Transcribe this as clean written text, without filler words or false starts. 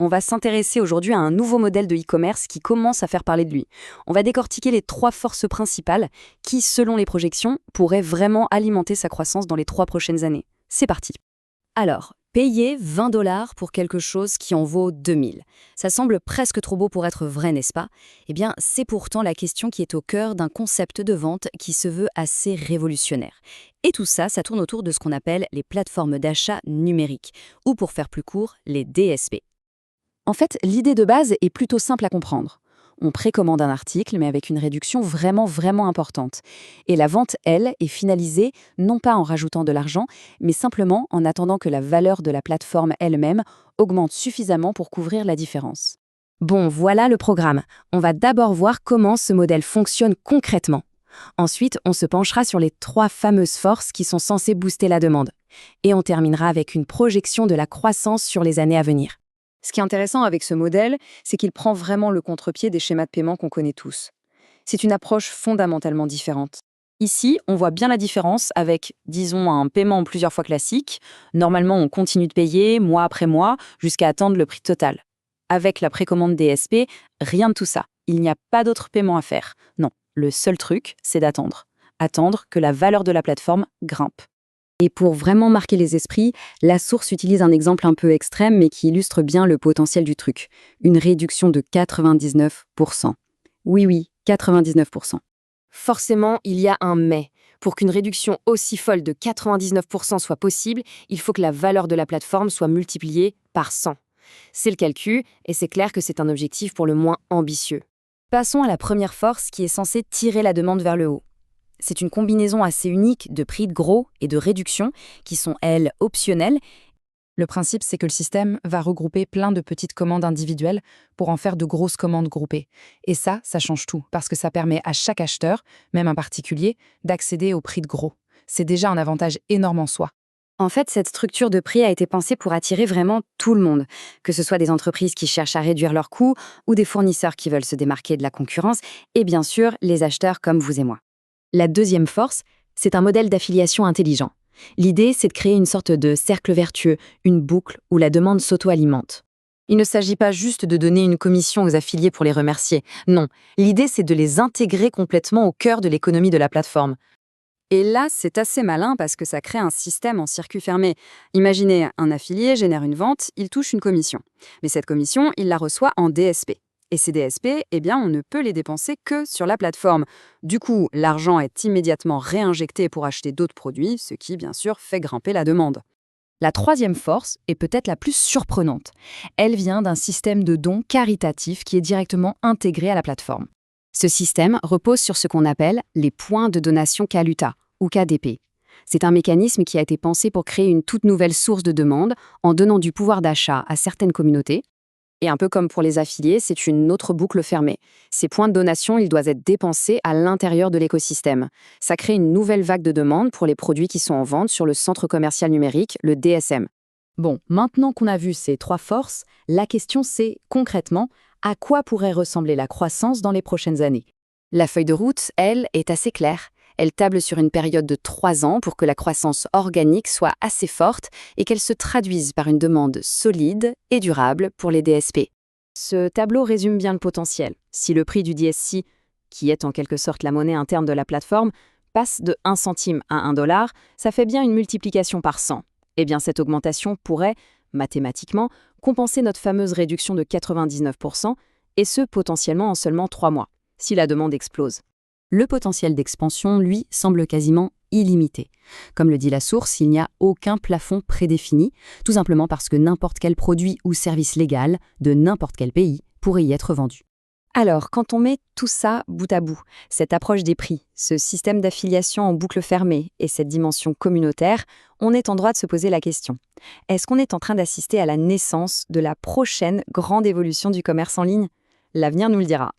On va s'intéresser aujourd'hui à un nouveau modèle de e-commerce qui commence à faire parler de lui. On va décortiquer les 3 forces principales qui, selon les projections, pourraient vraiment alimenter sa croissance dans les 3 prochaines années. C'est parti. Alors, payer 20 $ pour quelque chose qui en vaut 2000. Ça semble presque trop beau pour être vrai, n'est-ce pas? Eh bien, c'est pourtant la question qui est au cœur d'un concept de vente qui se veut assez révolutionnaire. Et tout ça, ça tourne autour de ce qu'on appelle les plateformes d'achat numériques, ou pour faire plus court, les DSP. En fait, l'idée de base est plutôt simple à comprendre. On précommande un article, mais avec une réduction vraiment importante. Et la vente, elle, est finalisée non pas en rajoutant de l'argent, mais simplement en attendant que la valeur de la plateforme elle-même augmente suffisamment pour couvrir la différence. Bon, voilà le programme. On va d'abord voir comment ce modèle fonctionne concrètement. Ensuite, on se penchera sur les 3 fameuses forces qui sont censées booster la demande. Et on terminera avec une projection de la croissance sur les années à venir. Ce qui est intéressant avec ce modèle, c'est qu'il prend vraiment le contre-pied des schémas de paiement qu'on connaît tous. C'est une approche fondamentalement différente. Ici, on voit bien la différence avec, disons, un paiement plusieurs fois classique. Normalement, on continue de payer mois après mois jusqu'à atteindre le prix total. Avec la précommande DSP, rien de tout ça. Il n'y a pas d'autre paiement à faire. Non, le seul truc, c'est d'attendre. Attendre que la valeur de la plateforme grimpe. Et pour vraiment marquer les esprits, la source utilise un exemple un peu extrême mais qui illustre bien le potentiel du truc. Une réduction de 99%. Oui, 99%. Forcément, il y a un mais. Pour qu'une réduction aussi folle de 99% soit possible, il faut que la valeur de la plateforme soit multipliée par 100. C'est le calcul, et c'est clair que c'est un objectif pour le moins ambitieux. Passons à la première force qui est censée tirer la demande vers le haut. C'est une combinaison assez unique de prix de gros et de réduction qui sont, elles, optionnelles. Le principe, c'est que le système va regrouper plein de petites commandes individuelles pour en faire de grosses commandes groupées. Et ça change tout, parce que ça permet à chaque acheteur, même un particulier, d'accéder au prix de gros. C'est déjà un avantage énorme en soi. En fait, cette structure de prix a été pensée pour attirer vraiment tout le monde, que ce soit des entreprises qui cherchent à réduire leurs coûts ou des fournisseurs qui veulent se démarquer de la concurrence, et bien sûr, les acheteurs comme vous et moi. La deuxième force, c'est un modèle d'affiliation intelligent. L'idée, c'est de créer une sorte de cercle vertueux, une boucle où la demande s'auto-alimente. Il ne s'agit pas juste de donner une commission aux affiliés pour les remercier. Non, l'idée, c'est de les intégrer complètement au cœur de l'économie de la plateforme. Et là, c'est assez malin parce que ça crée un système en circuit fermé. Imaginez, un affilié génère une vente, il touche une commission. Mais cette commission, il la reçoit en DSP. Et ces DSP, eh bien, on ne peut les dépenser que sur la plateforme. Du coup, l'argent est immédiatement réinjecté pour acheter d'autres produits, ce qui, bien sûr, fait grimper la demande. La troisième force est peut-être la plus surprenante. Elle vient d'un système de dons caritatifs qui est directement intégré à la plateforme. Ce système repose sur ce qu'on appelle les points de donation Kaluta, ou KDP. C'est un mécanisme qui a été pensé pour créer une toute nouvelle source de demande en donnant du pouvoir d'achat à certaines communautés. Et un peu comme pour les affiliés, c'est une autre boucle fermée. Ces points de donation, ils doivent être dépensés à l'intérieur de l'écosystème. Ça crée une nouvelle vague de demandes pour les produits qui sont en vente sur le centre commercial numérique, le DSM. Bon, maintenant qu'on a vu ces 3 forces, la question c'est, concrètement, à quoi pourrait ressembler la croissance dans les prochaines années? La feuille de route, elle, est assez claire. Elle table sur une période de 3 ans pour que la croissance organique soit assez forte et qu'elle se traduise par une demande solide et durable pour les DSP. Ce tableau résume bien le potentiel. Si le prix du DSC, qui est en quelque sorte la monnaie interne de la plateforme, passe de 1 centime à 1 $, ça fait bien une multiplication par 100. Eh bien, cette augmentation pourrait, mathématiquement, compenser notre fameuse réduction de 99%, et ce potentiellement en seulement 3 mois, si la demande explose. Le potentiel d'expansion, lui, semble quasiment illimité. Comme le dit la source, il n'y a aucun plafond prédéfini, tout simplement parce que n'importe quel produit ou service légal de n'importe quel pays pourrait y être vendu. Alors, quand on met tout ça bout à bout, cette approche des prix, ce système d'affiliation en boucle fermée et cette dimension communautaire, on est en droit de se poser la question. Est-ce qu'on est en train d'assister à la naissance de la prochaine grande évolution du commerce en ligne? L'avenir nous le dira.